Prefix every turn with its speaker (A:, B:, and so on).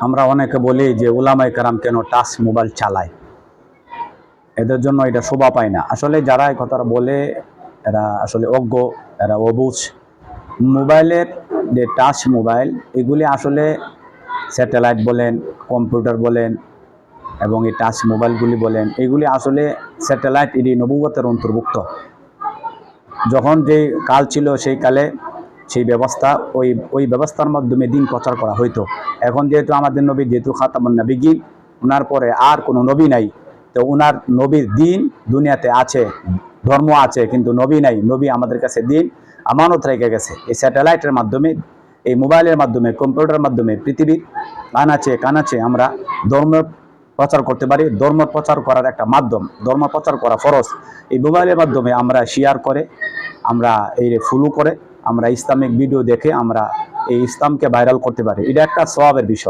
A: আমরা অনেকে বলি যে উলামায়ে কেরাম কেন টাচ মোবাইল চালায়, এদের জন্য এটা শোভা পায় না। আসলে যারা এই কথাটা বলে এরা আসলে অজ্ঞ, এরা অবুঝ। মোবাইলের যে টাচ মোবাইল, এগুলি আসলে স্যাটেলাইট বলেন, কম্পিউটার বলেন এবং এই টাচ মোবাইলগুলি বলেন, এগুলি আসলে স্যাটেলাইট এটি নবুয়তের অন্তর্ভুক্ত। যখন যে কাল ছিল সেই কালে সেই ব্যবস্থা ওই ব্যবস্থার মাধ্যমে দিন প্রচার করা হইতো। এখন যেহেতু আমাদের নবী যেহেতু খাতামুন নবিয়্যিন, ওনার পরে আর কোনো নবী নাই, তো ওনার নবীর দিন দুনিয়াতে আছে, ধর্ম আছে, কিন্তু নবী নাই। নবী আমাদের কাছে দিন আমানত রেখে গেছে। এই স্যাটেলাইটের মাধ্যমে, এই মোবাইলের মাধ্যমে, কম্পিউটারের মাধ্যমে পৃথিবীর কানাচে আমরা ধর্ম প্রচার করতে পারি। ধর্ম প্রচার করার একটা মাধ্যম, ধর্ম প্রচার করা ফরজ। এই মোবাইলের মাধ্যমে আমরা শেয়ার করে, আমরা এই ফলো করে, আমরা ইসলামিক ভিডিও দেখে আমরা এই ইসলামকে ভাইরাল করতে পারি। এটা একটা সওয়াবের বিষয়।